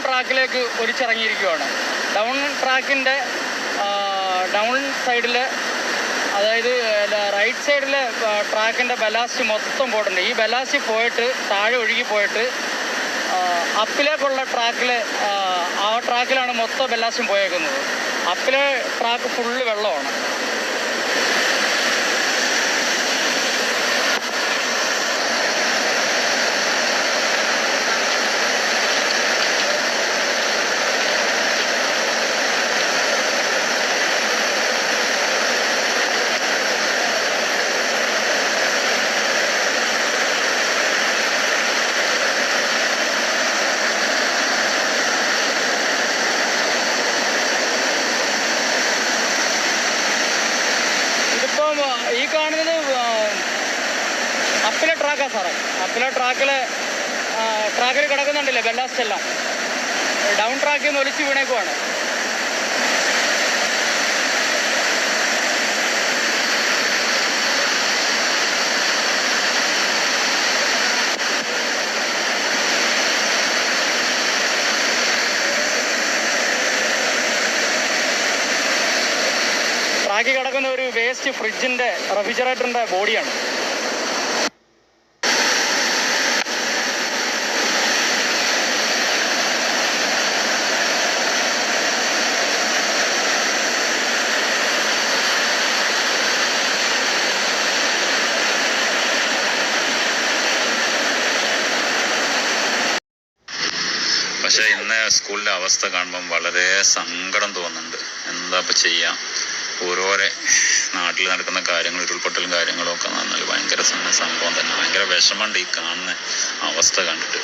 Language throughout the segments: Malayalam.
ട്രാക്കിലേക്ക് ഒലിച്ചിറങ്ങിയിരിക്കുകയാണ്. ഡൗൺ ട്രാക്കിൻ്റെ ഡൗൺ സൈഡിൽ, അതായത് റൈറ്റ് സൈഡിലെ ട്രാക്കിൻ്റെ ബലാസ്റ്റ് മൊത്തം പോയിട്ടുണ്ട്. ഈ ബലാസ്റ്റ് പോയിട്ട് താഴെ ഒഴുകി പോയിട്ട് അപ്പിലേക്കുള്ള ട്രാക്കിൽ, ആ ട്രാക്കിലാണ് മൊത്തം ബലാസ്റ്റും പോയേക്കുന്നത്. അപ്പിലെ ട്രാക്ക് ഫുള്ള് വെള്ളമാണ്. ഈ കാണുന്നത് അപ്പിലെ ട്രാക്കാണ് സാറേ. അപ്പിലെ ട്രാക്കിൽ കിടക്കുന്നുണ്ടല്ലേ ബെല്ലാസ്റ്റ് എല്ലാം. ഡൗൺ ട്രാക്കിൽ നിന്ന് ഒലിച്ച് വീണേക്കുവാണ്. ട്രാക്കിൽ കിടക്കുന്ന ഒരു വേസ്റ്റ് ഫ്രിഡ്ജിൻ്റെ റെഫ്രിജറേറ്ററിൻ്റെ ബോഡിയാണ്. പക്ഷേ ഇന്ന് സ്കൂളിൻ്റെ അവസ്ഥ കാണുമ്പം വളരെ സങ്കടം തോന്നുന്നുണ്ട്. എന്താ ഇപ്പം ചെയ്യാം? ഓരോരോ നാട്ടിൽ നടക്കുന്ന കാര്യങ്ങൾ, ഉരുൾപൊട്ടലും കാര്യങ്ങളും ഒക്കെ നന്നാൽ ഭയങ്കര സംഭവം തന്നെ. ഭയങ്കര വിഷമമുണ്ട് ഈ കാണുന്ന അവസ്ഥ കണ്ടിട്ട്.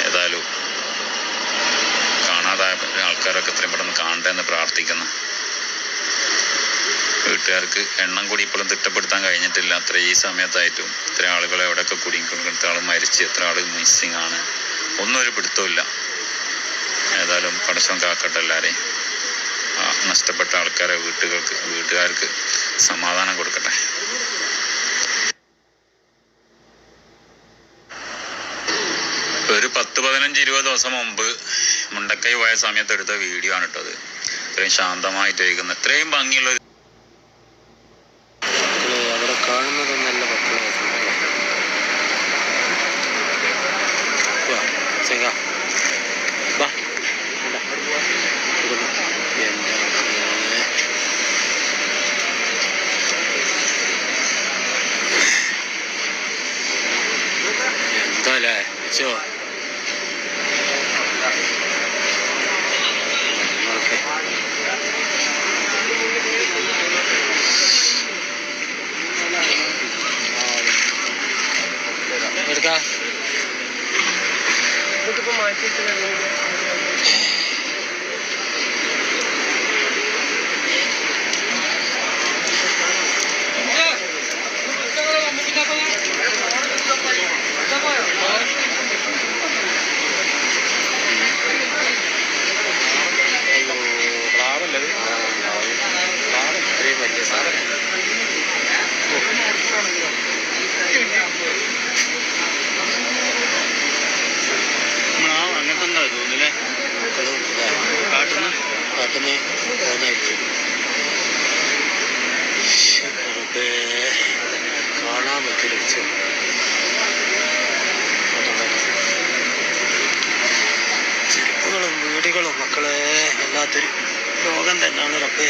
ഏതായാലും കാണാതായ ആൾക്കാരൊക്കെ എത്രയും പെട്ടെന്ന് കാണട്ടെ എന്ന് പ്രാർത്ഥിക്കുന്നു. വീട്ടുകാർക്ക് എണ്ണം കൂടി ഇപ്പോഴും തിട്ടപ്പെടുത്താൻ കഴിഞ്ഞിട്ടില്ല. അത്ര ഈ സമയത്തായിട്ടും ഇത്ര ആളുകളെ എവിടെയൊക്കെ കുടുങ്ങിക്കൊണ്ട്, എത്ര ആൾ മരിച്ച്, എത്ര ആൾ മിസ്സിങ് ആണ്, ഒന്നും ഒരു പിടുത്തമില്ല. ഏതായാലും പടച്ചവൻ കാക്കട്ടെ എല്ലാവരെയും. നഷ്ടപ്പെട്ട ആൾക്കാരെ വീട്ടുകാർക്ക് സമാധാനം കൊടുക്കട്ടെ. ഒരു 10-15-20 ദിവസം മുമ്പ് മുണ്ടക്കൈ പോയ സമയത്ത് എടുത്ത വീഡിയോ ആണ് കേട്ടത്. ഇത്രയും ശാന്തമായിട്ട് ഒഴുകുന്ന, ഇത്രയും ഭംഗിയുള്ള അവിടെ കാണുന്നതൊന്നല്ല മക്കളെ. എന്താല്ലേ ചോ എടുക്കാം. ഇതിപ്പോ മാറ്റിയിട്ട് വലിയ സാധനം അങ്ങനത്തെ തോന്നുന്നില്ലേ? കാട്ടുന്ന പോകുന്നായിരിക്കും. കാണാൻ പറ്റില്ല. ചെരുപ്പുകളും വീടുകളും മക്കളെ വല്ലാത്തൊരു രോഗം തന്നെയാണ് റബ്ബേ.